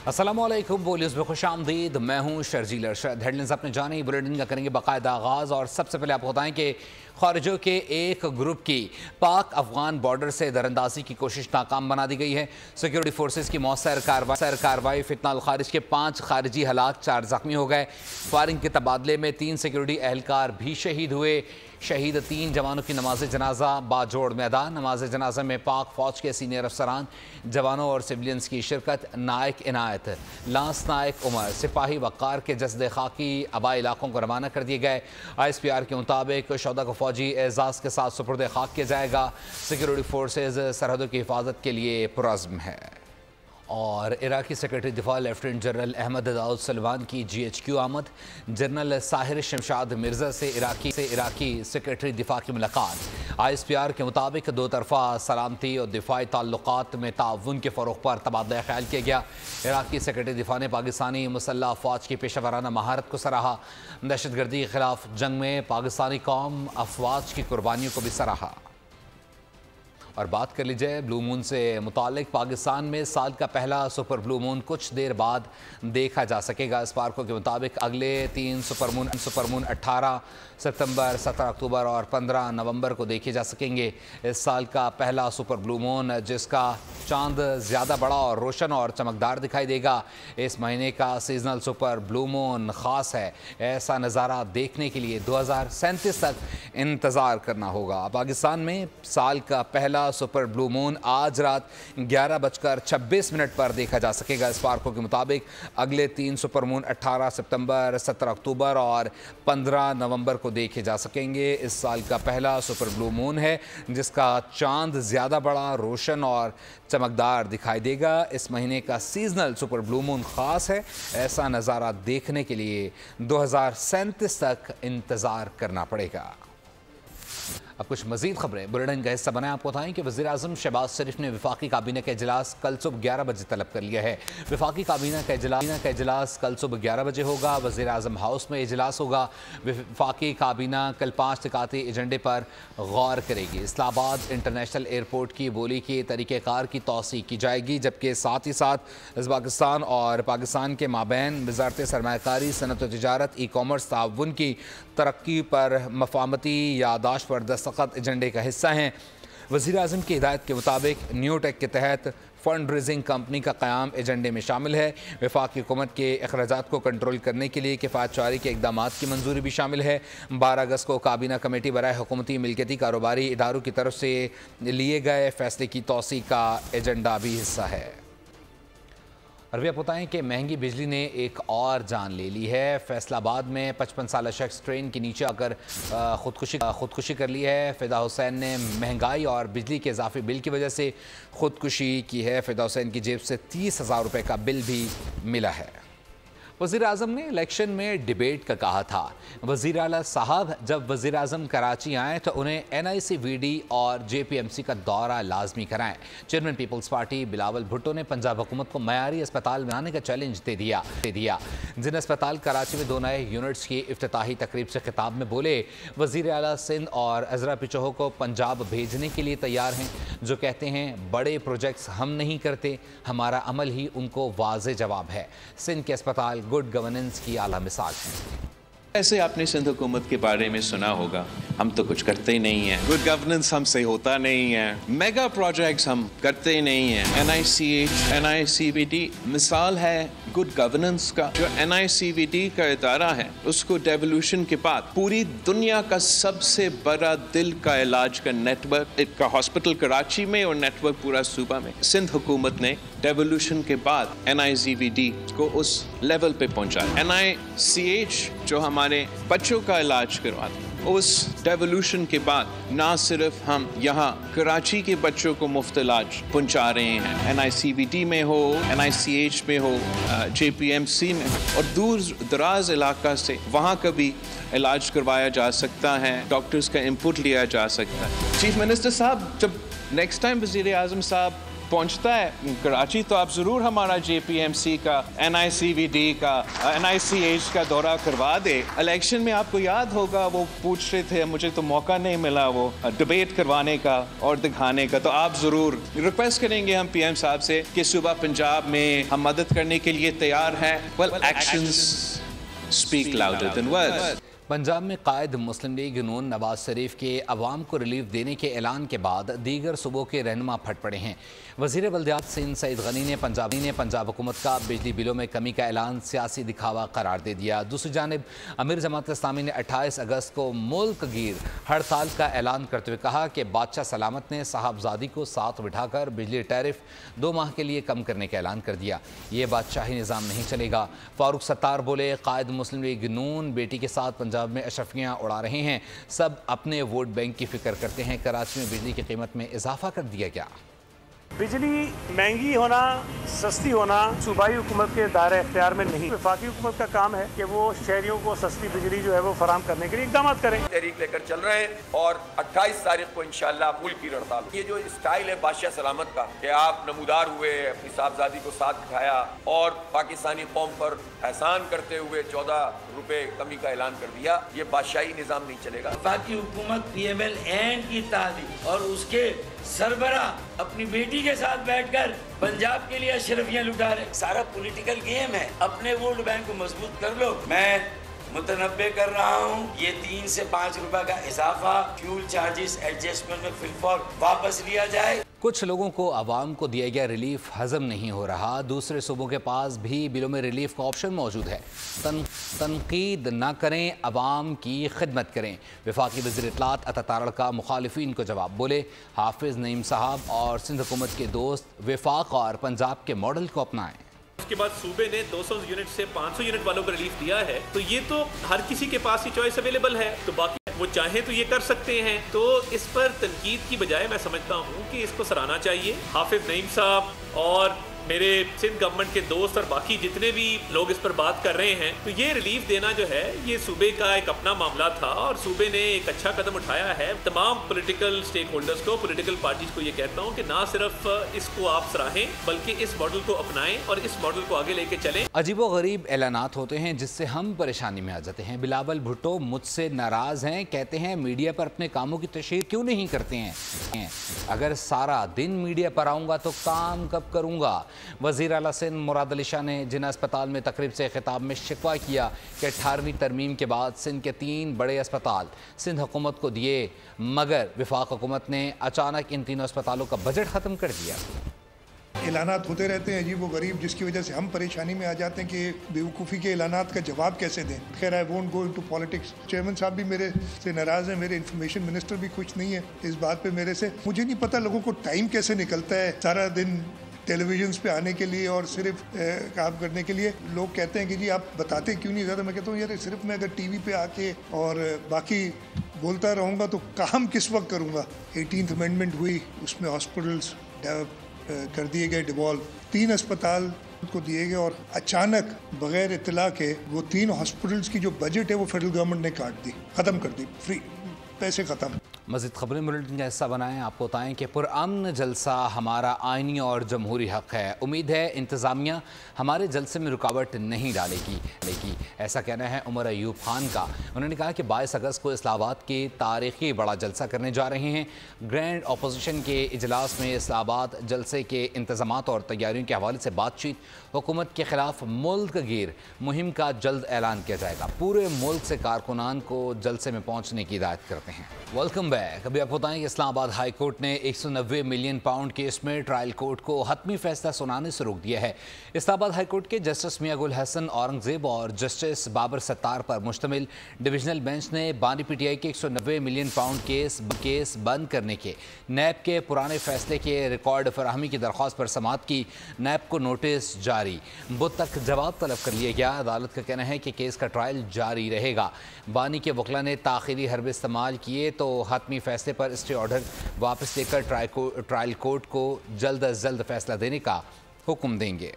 अस्सलामुअलैकुम बोलियों में खुश आमदीद। मैं हूँ शर्जील अरशद। हेडलाइंस अपने जाने बुलेटिन का करेंगे बाकायदा आगाज़ और सबसे पहले आपको बताएं कि खारिजों के एक ग्रुप की पाक अफगान बॉर्डर से दरअंदाजी की कोशिश नाकाम बना दी गई है। सिक्योरिटी फोर्सेस की मौसर कार्रवाई फितनाल खारिज के 5 खारिजी हलाक 4 जख्मी हो गए। फायरिंग के तबादले में 3 सिक्योरिटी एहलकार भी शहीद हुए। शहीद 3 जवानों की नमाज जनाजा बाजोड़ मैदान। नमाज जनाजा में पाक फौज के सीनियर अफसरान, जवानों और सिविलियंस की शिरकत। नायक इनायत, लांस नायक उमर, सिपाही वक़ार के जस्द खाकी आबाई इलाकों को रवाना कर दिए गए। ISPR के मुताबिक शोहदा को फौजी एजाज़ के साथ सुपुर्द खाक किया जाएगा। सिक्योरिटी फोर्सेज सरहदों की हिफाजत के लिए पुरज़्म है। और इराकी सेक्रेटरी दिफा lieutenant general Ahmad Dawood Salman की GHQ आमद। जनरल साहिर शमशाद मिर्ज़ा से इराकी सेक्रेटरी दिफा की मुलाकात। ISPR के मुताबिक दो तरफ़ा सलामती और दिफाई ताल्लुकात में ताउन के फ़रोग़ पर तबादला ख्याल किया गया। इराकी सेक्रेटरी दिफा ने पाकिस्तानी मुसल्लह अफ़वाज की पेशा वराना महारत को सराहा। दहशत गर्दी के ख़िलाफ़ जंग में पाकिस्तानी कौम अफ़वाज की कुर्बानियों को भी सराहा। और बात कर लीजिए ब्लू मून से मुतालिक। पाकिस्तान में साल का पहला सुपर ब्लू मून कुछ देर बाद देखा जा सकेगा। स्पार्को के मुताबिक अगले 3 सुपर मून 18 सितंबर, 17 अक्टूबर और 15 नवंबर को देखे जा सकेंगे। इस साल का पहला सुपर ब्लू मून जिसका चांद ज़्यादा बड़ा और रोशन और चमकदार दिखाई देगा। इस महीने का सीजनल सुपर ब्लू मून ख़ास है। ऐसा नज़ारा देखने के लिए 2037 तक इंतज़ार करना होगा। पाकिस्तान में साल का पहला सुपर ब्लू मून आज रात 11:26 पर देखा जा सकेगा। स्पार्को के मुताबिक अगले 3 सुपर मून 18 सितंबर, 17 अक्टूबर और 15 नवंबर को देखे जा सकेंगे। इस साल का पहला सुपर ब्लू मून है जिसका चांद ज़्यादा बड़ा, रोशन और चमकदार दिखाई देगा। इस महीने का सीजनल सुपर ब्लू मून ख़ास है। ऐसा नज़ारा देखने के लिए 2037 तक इंतज़ार करना पड़ेगा। अब कुछ मजीद खबरें बुलेटिन का हिस्सा बनाए आपको बताएं कि वज़ीर-ए-आज़म शहबाज शरीफ ने वफाकी काबीना का इजलास कल सुबह 11 बजे तलब कर लिया है। वफाकी काबीना का इजलास कल सुबह 11 बजे होगा। वज़ीर-ए-आज़म हाउस में इजलास होगा। वफाकी काबीना कल 5 निकाती एजेंडे पर गौर करेगी। इस्लामाबाद इंटरनेशनल एयरपोर्ट की बोली के तरीक़ेकार की तौसी की जाएगी, जबकि साथ ही साथ पाकिस्तान और पाकिस्तान के माबैन वज़ारत सरमायाकारी, सनत व तिजारत, ई-कॉमर्स, ताउन की तरक्की पर मफाहमती यादाश्त पर दस्तखत एजेंडे का हिस्सा हैं। वज़ीर-ए-आज़म की हिदायत के मुताबिक न्यू टेक के तहत फंड रेजिंग कंपनी का क़याम एजेंडे में शामिल है। वफाकी हुकूमत के अखराजात को कंट्रोल करने के लिए किफ़ायत चारी के इक़दामात की मंजूरी भी शामिल है। 12 अगस्त को काबीना कमेटी बराए हुकूमती मिल्कियती कारोबारी इदारों की तरफ से लिए गए फैसले की तौसी का एजेंडा भी हिस्सा है। और भी आप बताएं कि महंगी बिजली ने एक और जान ले ली है। फैसलाबाद में 55 साला शख्स ट्रेन के नीचे आकर खुदकुशी कर ली है। फ़िदा हुसैन ने महंगाई और बिजली के इजाफी बिल की वजह से खुदकुशी की है। फ़िदा हुसैन की जेब से 30,000 रुपये का बिल भी मिला है। वज़ीर-ए-आज़म ने इलेक्शन में डिबेट का कहा था। वज़ीर आला साहब जब वज़ीर-ए-आज़म कराची आएँ तो उन्हें NICVD और JPMC का दौरा लाजमी कराएं। चेयरमैन पीपल्स पार्टी बिलावल भुट्टो ने पंजाब हुकूमत को मयारी अस्पताल बनाने का चैलेंज दे दिया। जिन अस्पताल कराची में 2 नए यूनिट्स की इफ्तिताही तकरीब से खिताब में बोले, वज़ीर आला सिंध और अज़रा पिचोहो को पंजाब भेजने के लिए तैयार हैं, जो कहते हैं बड़े प्रोजेक्ट्स हम नहीं करते, हमारा अमल ही उनको वाज़े जवाब है। सिंध के अस्पताल गुड गवर्नेंस की आला मिसाल है। ऐसे आपने सिंध हुकूमत के बारे में सुना होगा, हम तो कुछ करते ही नहीं हैं। गुड गवर्नेंस हमसे होता नहीं है। मेगा प्रोजेक्ट्स हम करते ही नहीं हैं। NICH, NICVD मिसाल है गुड गवर्नेंस का। जो NICVD का इदारा है उसको डेवोल्यूशन के बाद पूरी दुनिया का सबसे बड़ा दिल का इलाज का नेटवर्क, एक का हॉस्पिटल कराची में और नेटवर्क पूरा सूबा में। सिंध हुकूमत ने डेवोल्यूशन के बाद NICVD को उस लेवल पे पहुंचाया। NICH जो हमारे बच्चों का इलाज करवाते, उस डेवोल्यूशन के बाद ना सिर्फ हम यहाँ कराची के बच्चों को मुफ्त इलाज पहुँचा रहे हैं, NICVD में हो, NICH में हो, JPMC में, और दूर दराज इलाका से वहाँ का भी इलाज करवाया जा सकता है, डॉक्टर्स का इनपुट लिया जा सकता है। चीफ मिनिस्टर साहब जब नेक्स्ट टाइम वज़ीर-ए-आज़म साहब पहुंचता है कराची तो आप ज़रूर हमारा JPMC का, NICVD का, NICH का दौरा करवा दे। इलेक्शन में आपको याद होगा वो पूछ रहे थे, मुझे तो मौका नहीं मिला वो डिबेट करवाने का और दिखाने का, तो आप ज़रूर रिक्वेस्ट करेंगे हम PM साहब से कि सुबह पंजाब में हम मदद करने के लिए तैयार हैं। Well, actions speak louder than words. Punjab में कायद मुस्लिम लीग नून नवाज शरीफ के अवाम को रिलीफ देने के ऐलान के बाद दीगर सूबों के रहनुमा फट पड़े हैं। वज़ीर बल्दियात सिंध सईद गनी ने पंजाब हुकूमत का बिजली बिलों में कमी का ऐलान सियासी दिखावा करार दे दिया। दूसरी जानिब अमीर जमात इस्लामी ने 28 अगस्त को मुल्क गिर हड़ताल का ऐलान करते हुए कहा कि बादशाह सलामत ने साहबजादी को साथ बिठाकर बिजली टैरिफ 2 माह के लिए कम करने का ऐलान कर दिया। ये बादशाही निज़ाम नहीं चलेगा। फारूक सत्तार बोले, कायद मुस्लिम लीग नून बेटी के साथ पंजाब में अशरफियाँ उड़ा रहे हैं, सब अपने वोट बैंक की फिक्र करते हैं। कराची में बिजली की कीमत में इजाफा कर दिया गया। बिजली महंगी होना, सस्ती होना सूबाई हुकूमत के दायरे इख्तियार में नहीं। वफाकी हुकूमत का काम है कि वो शहरियों को सस्ती बिजली जो है वो फराहम करने के लिए इक़दाम करें। तहरीक लेकर चल रहे हैं और 28 तारीख को इंशाअल्लाह मुल्क की हड़ताल। ये जो स्टाइल है बादशाह सलामत का कि आप नमूदार हुए, अपनी साहबजादी को साथ बिठाया और पाकिस्तानी कौम पर एहसान करते हुए 14 रुपए कमी का ऐलान कर दिया, ये बादशाही निज़ाम नहीं चलेगा। वफाकी हुकूमत PML की तालीम और उसके सरबरा अपनी बेटी के साथ बैठकर पंजाब के लिए अशरफियाँ लुटा रहे। सारा पॉलिटिकल गेम है, अपने वोट बैंक को मजबूत कर लो। मैं मुतनब्बे कर रहा हूँ, ये 3 से 5 रुपए का इजाफा फ्यूल चार्जेस एडजस्टमेंट में फिलफॉर वापस लिया जाए। कुछ लोगों को आवाम को दिया गया रिलीफ हजम नहीं हो रहा। दूसरे सूबों के पास भी बिलों में रिलीफ का ऑप्शन मौजूद है। तनकीद ना करें, आवाम की खिदमत करें। वफाकी वज़ीर इत्तलात अता तारड़ का मुखालिफिन को जवाब। बोले, हाफिज़ नईम साहब और सिंध हुकूमत के दोस्त वफाक और पंजाब के मॉडल को अपनाएं। उसके बाद सूबे ने 200 यूनिट से 500 यूनिट वालों को रिलीफ दिया है, तो ये तो हर किसी के पास ही चॉइस अवेलेबल है, तो बाकी वो चाहे तो ये कर सकते हैं। तो इस पर तनकीद की बजाय मैं समझता हूँ कि इसको सराहना चाहिए। हाफिज नईम साहब और मेरे सिंध गवर्नमेंट के दोस्त और बाकी जितने भी लोग इस पर बात कर रहे हैं, तो ये रिलीफ देना जो है ये सूबे का एक अपना मामला था और सूबे ने एक अच्छा कदम उठाया है। तमाम पॉलिटिकल स्टेक होल्डर्स को, पॉलिटिकल पार्टीज को ये कहता हूँ कि ना सिर्फ इसको आप सराहें बल्कि इस मॉडल को अपनाएं और इस मॉडल को आगे लेके चलें। अजीबो गरीब ऐलानात होते हैं जिससे हम परेशानी में आ जाते हैं। बिलावल भुट्टो मुझसे नाराज़ हैं, कहते हैं मीडिया पर अपने कामों की तशहीर क्यों नहीं करते हैं। अगर सारा दिन मीडिया पर आऊँगा तो काम कब करूँगा। वज़ीर आला सिंध मुराद अली शाह ने जिना अस्पताल में तकरीब से खिताब में शिकवा किया कि 18वीं तरमीम के बाद सिंध के 3 बड़े अस्पताल सिंध हुकूमत को दिए, मगर वफाक हुकूमत ने अचानक इन तीनों अस्पतालों का बजट ख़त्म कर दिया। ऐलानात होते रहते हैं अजीब व गरीब, जिसकी वजह से हम परेशानी में आ जाते हैं कि बेवकूफ़ी के ऐलानात का जवाब कैसे दें। खैर, I won't go into politics. Chairman साहब भी मेरे से नाराज़ हैं, मेरे इंफॉर्मेशन मिनिस्टर भी खुश नहीं है इस बात पे मेरे से। मुझे नहीं पता लोगों को टाइम कैसे निकलता है सारा दिन टेलीविजन्स पे आने के लिए और सिर्फ काम करने के लिए। लोग कहते हैं कि जी आप बताते क्यों नहीं ज़्यादा। मैं कहता हूँ यार, सिर्फ मैं अगर टीवी पे आके और बाकी बोलता रहूँगा तो काम किस वक्त करूँगा। 18th अमेंडमेंट हुई, उसमें हॉस्पिटल्स कर दिए गए डिवॉल्व, 3 अस्पताल को दिए गए और अचानक बगैर इत्तला के वो 3 हॉस्पिटल्स की जो बजट है वो फेडरल गवर्नमेंट ने काट दी, ख़त्म कर दी, फ्री पैसे ख़त्म। मज़ीद खबरें बुलेटिन का हिस्सा बनाएं। आपको बताएं कि पुरअमन जलसा हमारा आइनी और जमहूरी हक़ है। उम्मीद है इंतज़ामिया हमारे जलसे में रुकावट नहीं डालेगी। ऐसा कहना है उमर अयूब खान का। उन्होंने कहा कि 22 अगस्त को इस्लामाबाद के तारीख़ी बड़ा जलसा करने जा रहे हैं। ग्रैंड अपोजिशन के इजलास में इस्लामाबाद जलसे के इंतज़ामात और तैयारियों के हवाले से बातचीत, हुकूमत के ख़िलाफ़ मुल्क गिर मुहिम का जल्द ऐलान किया जाएगा। पूरे मुल्क से कारकुनान को जलसे में पहुँचने की हिदायत करते हैं। Welcome back. अभी आपको बताएं कि इस्लामाबाद हाई कोर्ट ने 190 मिलियन पाउंड केस में ट्रायल कोर्ट को हतमी फैसला सुनाने से रोक दिया है। इस्लामाबाद हाई कोर्ट के जस्टिस मियां गुल हसन औरंगजेब और जस्टिस बाबर सत्तार पर मुश्तमिल डिविजनल बेंच ने बानी PTI के 190 मिलियन पाउंड केस बंद करने के नैब के पुराने फैसले के रिकॉर्ड फराहमी की दरख्वास्त पर समाअत की। नैब को नोटिस जारी, बुध तक जवाब तलब कर लिया गया। अदालत का कहना है कि केस का ट्रायल जारी रहेगा। बानी के वकला ने ताख़ीरी हरबे इस्तेमाल किए तो हतमी फैसले पर स्टे ऑर्डर वापस लेकर ट्रायल कोर्ट को जल्द अज जल्द फैसला देने का हुक्म देंगे।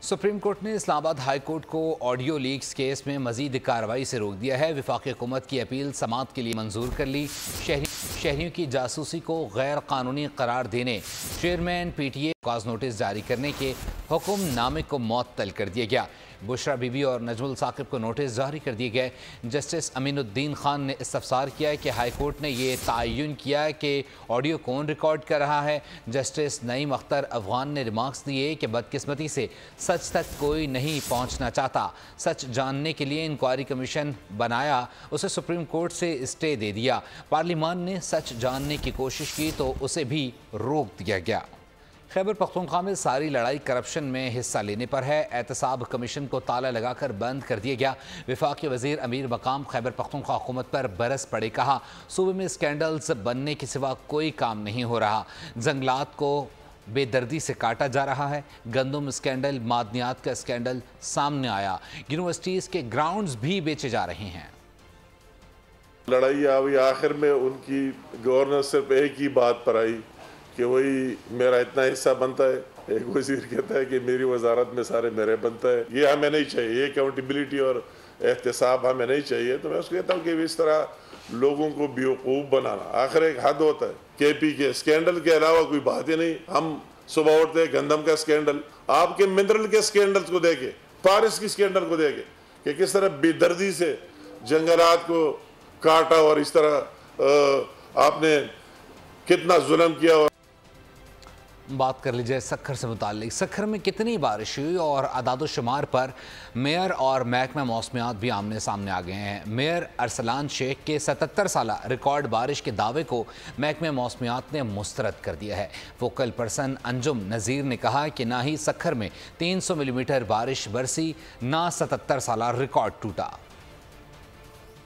सुप्रीम कोर्ट ने इस्लामाबाद हाई कोर्ट को ऑडियो लीक्स केस में मजीद कार्रवाई से रोक दिया है। वफाकी हुकूमत की अपील समाअत के लिए मंजूर कर ली। शहरियों की जासूसी को गैर कानूनी करार देने चेयरमैन PTA को नोटिस जारी करने के हुक्मनामे को मुअत्तल कर दिया गया। बुशरा बीबी और नजमुल साकिब को नोटिस जारी कर दिए गए। जस्टिस अमीनुद्दीन खान ने इस्तफसार किया है कि हाई कोर्ट ने यह तयन किया है कि ऑडियो कौन रिकॉर्ड कर रहा है। जस्टिस नईम अख्तर अफगान ने रिमार्क्स दिए कि बदकिस्मती से सच तक कोई नहीं पहुंचना चाहता। सच जानने के लिए इंक्वायरी कमीशन बनाया, उसे सुप्रीम कोर्ट से स्टे दे दिया। पार्लियामान ने सच जानने की कोशिश की तो उसे भी रोक दिया गया। खैबर पख्तूनख्वा में सारी लड़ाई करप्शन में हिस्सा लेने पर है। एहतसाब कमीशन को ताला लगाकर बंद कर दिया गया। वफाकी वजीर अमीर मकाम खैबर पख्तूनख्वा हुकूमत पर बरस पड़े। कहा सूबे में स्कैंडल्स बनने के सिवा कोई काम नहीं हो रहा। जंगलात को बेदर्दी से काटा जा रहा है। गंदम स्कैंडल, मादनियात का स्कैंडल सामने आया। यूनिवर्सिटीज़ के ग्राउंड्स भी बेचे जा रहे हैं। लड़ाई अभी आखिर में उनकी गवर्नर सिर्फ एक ही बात पर आई कि वही मेरा इतना हिस्सा बनता है। एक वजीर कहता है कि मेरी वजारत में सारे मेरे बनता है। ये हमें नहीं चाहिए, ये अकाउंटेबिलिटी और एहतसाब हमें नहीं चाहिए। तो मैं उसको कहता हूँ कि इस तरह लोगों को बेवकूफ़ बनाना, आखिर एक हद होता है। KP के स्कैंडल के अलावा कोई बात ही नहीं। हम सुबह उठते गंदम का स्कैंडल, आपके मिनरल के स्कैंडल्स को देखे, फारिस की स्कैंडल को देखे कि किस तरह बेदर्दी से जंगलात को काटा और इस तरह आपने कितना जुल्म किया। बात कर लीजिए सक्खर से मुताल्लिक। सक्खर में कितनी बारिश हुई और अदाद-ओ-शुमार पर मेयर और महकमा मौसमियात भी आमने सामने आ गए हैं। मेयर अरसलान शेख के 77 साला रिकॉर्ड बारिश के दावे को महकमा मौसमियात ने मुस्तरद कर दिया है। फोकल पर्सन अंजुम नज़ीर ने कहा कि ना ही सक्खर में 300 मिलीमीटर बारिश बरसी, ना 77 साला रिकॉर्ड टूटा।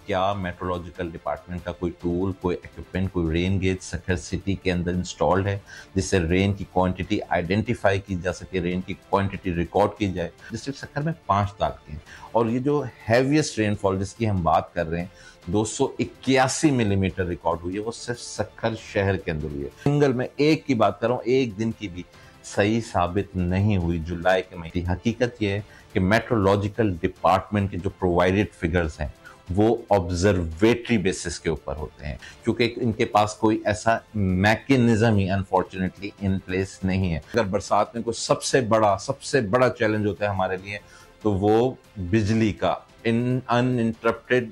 क्या मेट्रोलॉजिकल डिपार्टमेंट का कोई टूल, कोई इक्विपमेंट, कोई रेन गेज सक्खर सिटी के अंदर इंस्टॉल्ड है जिससे रेन की क्वांटिटी आइडेंटिफाई की जा सके, रेन की क्वांटिटी रिकॉर्ड की जाए। डिस्ट्रिक्ट सक्खर में 5 तालुके हैं और ये जो हैवीएस्ट रेनफॉल जिसकी हम बात कर रहे हैं 281 मिलीमीटर रिकॉर्ड हुई है, वो सिर्फ सक्खर शहर के अंदर हुई है। सिंगल में एक की बात कर रहा हूँ, एक दिन की भी सही साबित नहीं हुई जुलाई के महीने। हकीकत ये है कि मेट्रोलॉजिकल डिपार्टमेंट के जो प्रोवाइडेड फिगर्स हैं वो ऑब्जर्वेटरी बेसिस के ऊपर होते हैं, क्योंकि इनके पास कोई ऐसा mechanism he unfortunately in place नहीं है। अगर बरसात में कोई सबसे बड़ा चैलेंज होता है हमारे लिए तो वो बिजली का, अनइंटरप्टेड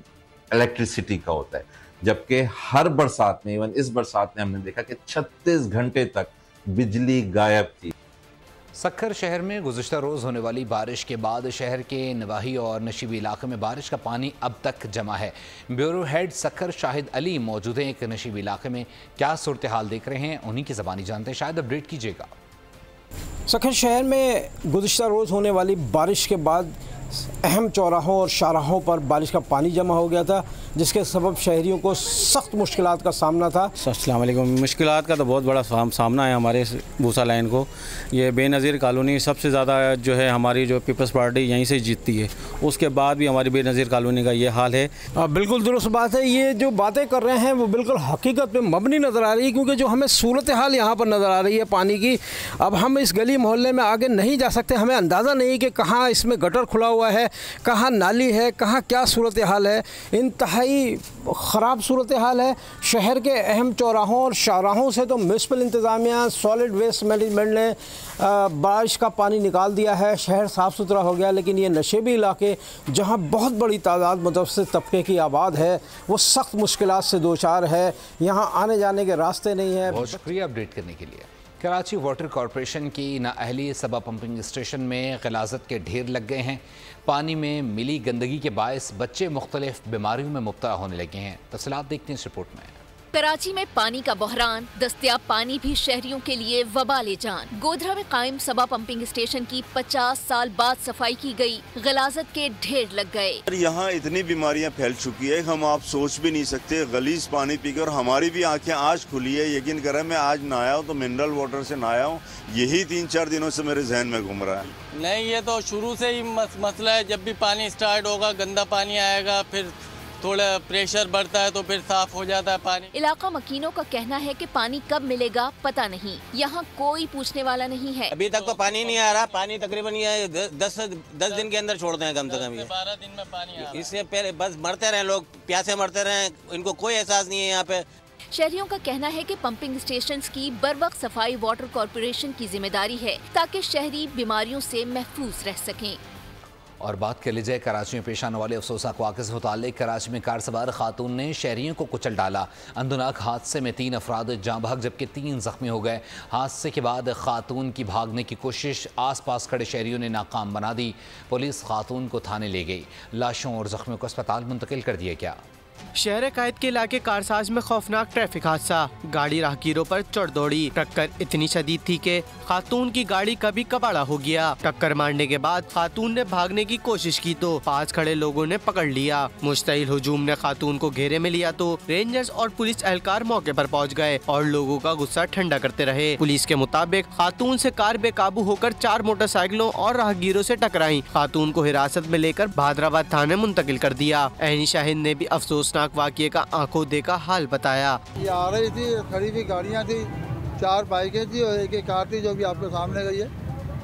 इलेक्ट्रिसिटी का होता है। जबकि हर बरसात में, इवन इस बरसात में हमने देखा कि 36 घंटे तक बिजली गायब थी। सक्खर शहर में गुज़िश्ता रोज़ होने वाली बारिश के बाद शहर के नवाही और नशीबी इलाके में बारिश का पानी अब तक जमा है। ब्यूरो हेड सक्खर शाहिद अली मौजूद हैं एक नशीबी इलाके में। क्या सूरत हाल देख रहे हैं, उन्हीं की ज़बानी जानते हैं। शायद अपडेट कीजिएगा। सक्खर शहर में गुज़िश्ता रोज़ होने वाली बारिश के बाद अहम चौराहों और शाहराहों पर बारिश का पानी जमा हो गया था, जिसके सबब शहरियों को सख्त मुश्किलात का सामना था। अस्सलाम वालेकुम। मुश्किलात का तो बहुत बड़ा सामना है हमारे भूसा लाइन को। ये बेनज़ीर कॉलोनी सबसे ज़्यादा जो है हमारी जो पीपल्स पार्टी यहीं से जीतती है, उसके बाद भी हमारी बेनज़ीर कॉलोनी का ये हाल है। बिल्कुल दुरुस्त बात है। ये जो बातें कर रहे हैं वो बिल्कुल हकीकत पे मबनी नज़र आ रही है, क्योंकि जो हमें सूरत हाल यहाँ पर नज़र आ रही है पानी की, अब हम इस गली मोहल्ले में आगे नहीं जा सकते। हमें अंदाज़ा नहीं कि कहाँ इसमें गटर खुला हुआ है, कहाँ नाली है, कहाँ क्या सूरत हाल है। इंतहाई ख़राब सूरत हाल है। शहर के अहम चौराहों और शाहराहों से तो म्यूनसिपल इंतज़ामिया, सॉलिड वेस्ट मैनेजमेंट ने बारिश का पानी निकाल दिया है, शहर साफ़ सुथरा हो गया। लेकिन ये नशेबी इलाके जहाँ बहुत बड़ी तादाद मुतवस्सित तबके की आबाद है, वो सख्त मुश्किलात से दो चार है। यहाँ आने जाने के रास्ते नहीं है। बहुत शुक्रिया अपडेट करने के लिए। कराची वाटर कॉरपोरेशन की नाअहली सबा पंपिंग स्टेशन में ग़लाज़त के ढेर लग गए हैं। पानी में मिली गंदगी के बायस बच्चे मुख्तलिफ बीमारियों में मुब्तला होने लगे हैं। तफसीलात देखते हैं इस रिपोर्ट में। कराची में पानी का बहरान, दस्तयाब पानी भी शहरियों के लिए वबाले जान। गोधरा में कायम सबा पंपिंग स्टेशन की 50 साल बाद सफाई की गई, गलाजत के ढेर लग गए। यहाँ इतनी बीमारियाँ फैल चुकी है, हम आप सोच भी नहीं सकते। गलीज पानी पीकर और हमारी भी आंखें आज खुली है। यकीन करें, मैं आज नहाया हूँ तो मिनरल वाटर से नहाया हूँ। यही 3-4 दिनों से मेरे जहन में घूम रहा है। नहीं, ये तो शुरू से ही मसला है। जब भी पानी स्टार्ट होगा गंदा पानी आएगा, फिर थोड़ा प्रेशर बढ़ता है तो फिर साफ हो जाता है पानी। इलाका मकीनों का कहना है कि पानी कब मिलेगा पता नहीं, यहाँ कोई पूछने वाला नहीं है। अभी तक तो पानी नहीं आ रहा, पानी तकरीबन ये 10 दिन के अंदर छोड़ते हैं कम से कम, 12 दिन में पानी। इससे पहले बस मरते रहे लोग, प्यासे मरते रहे, इनको कोई एहसास नहीं है यहाँ पे। शहरियों का कहना है कि पंपिंग स्टेशंस की बरवक्त सफाई वाटर कॉर्पोरेशन की जिम्मेदारी है ताकि शहरी बीमारियों से महफूज रह सकें। और बात कर लीजिए कराची में पेश आने वाले अफसोसनाक वाक़े से मुताल्लिक़। कराची में कार सवार खातून ने शहरियों को कुचल डाला। अंदनाक हादसे में 3 अफराद जाँ बहक जबकि 3 ज़ख्मी हो गए। हादसे के बाद खातून की भागने की कोशिश आस पास खड़े शहरियों ने नाकाम बना दी। पुलिस खातून को थाने ले गई। लाशों और ज़ख्मियों को अस्पताल मुंतकिल कर दिया गया। शहर कायद के इलाके कारसाज में खौफनाक ट्रैफिक हादसा, गाड़ी राहगीरों पर चढ़ दौड़ी। टक्कर इतनी शदीद थी कि खातून की गाड़ी कभी कबाड़ा हो गया। टक्कर मारने के बाद खातून ने भागने की कोशिश की तो पास खड़े लोगों ने पकड़ लिया। मुश्तइल हुजूम ने खातून को घेरे में लिया तो रेंजर्स और पुलिस एहलकार मौके पर पहुंच गए और लोगों का गुस्सा ठंडा करते रहे। पुलिस के मुताबिक खातून से कार बेकाबू होकर 4 मोटरसाइकिलों और राहगीरों से टकराई। खातून को हिरासत में लेकर भादराबाद थाने मुंतकिल कर दिया। ऐनी शाहिद ने भी अफसोसनाक वाक़ये का आंखों देखा हाल बताया। ये आ रही थी, खड़ी हुई गाड़ियाँ थी, 4 बाइकें थी और एक कार थी जो भी आपके सामने गई है।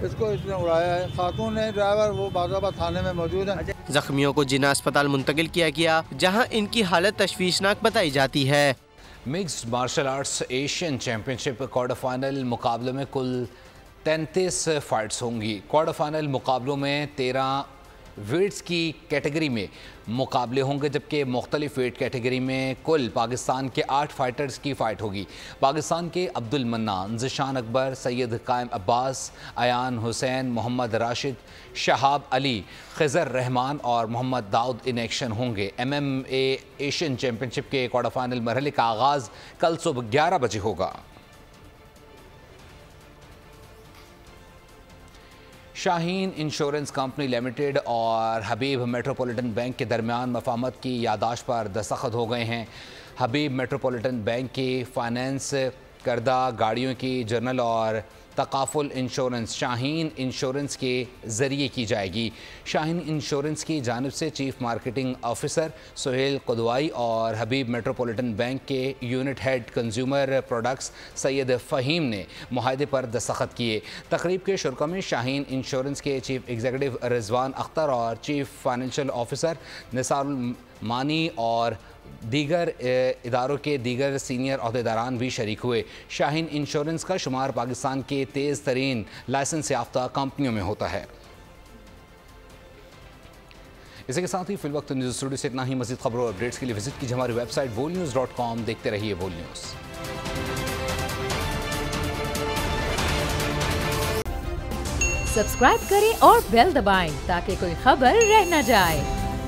इसको इसने उड़ाया है। खातून ने ड्राइवर वो भादराबाद थाने में मौजूद है। जख्मियों को जिन्ना अस्पताल मुंतकिल किया गया जहां इनकी हालत तशवीशनाक बताई जाती है। Mixed martial arts Asian championship quarter final मुकाबले में कुल 33 फाइट्स होंगी। क्वार्टर फाइनल मुकाबलों में 13 वेट्स की कैटेगरी में मुकाबले होंगे जबकि मुख्तलिफ वेट कैटेगरी में कुल पाकिस्तान के 8 फाइटर्स की फ़ाइट होगी। पाकिस्तान के अब्दुल मन्नान, ज़िशान अकबर, सैयद कायम अब्बास, अयान हुसैन, मोहम्मद राशिद, शहाब अली, खिज़र रहमान और मोहम्मद दाऊद इन एक्शन होंगे। MMA एशियन चैम्पियनशिप के क्वार्टर फाइनल मरहले का आगाज़ कल सुबह 11 बजे होगा। शाहीन इंश्योरेंस कंपनी लिमिटेड और हबीब मेट्रोपॉलिटन बैंक के दरमियान मफाहमत की यादाश्त पर दस्तखत हो गए हैं। हबीब मेट्रोपॉलिटन बैंक की फाइनेंस करदा गाड़ियों की जर्नल और तकाफुल इंश्योरेंस शाहीन इंश्योरेंस के ज़रिए की जाएगी। शाहीन इंश्योरेंस की जानिब से chief marketing officer Suhail Qudwai और हबीब मेट्रोपॉलिटन बैंक के unit head consumer products Syed Faheem ने मुआहदे पर दस्तखत किए। तकरीब के शुरा में शाहीन इंश्योरेंस के चीफ एग्जीक्यूटिव रिजवान अख्तर और चीफ फाइनेंशियल ऑफिसर निसारुल मानी और दीगर इदारों के दीगर सीनियर अहदेदारान भी शरीक हुए। शाहीन इंश्योरेंस का शुमार पाकिस्तान के तेज़ तरीन लाइसेंस याफ्ता कंपनियों में होता है। इसी के साथ ही फिल वक्त न्यूज़ स्टूडियो से इतना ही। मज़ीद खबरों और अपडेट्स के लिए विजिट कीजिए हमारी वेबसाइट bolnews.com। देखते रहिए बोल न्यूज़। सब्सक्राइब करें और बेल दबाएं ताकि कोई खबर रह न जाए।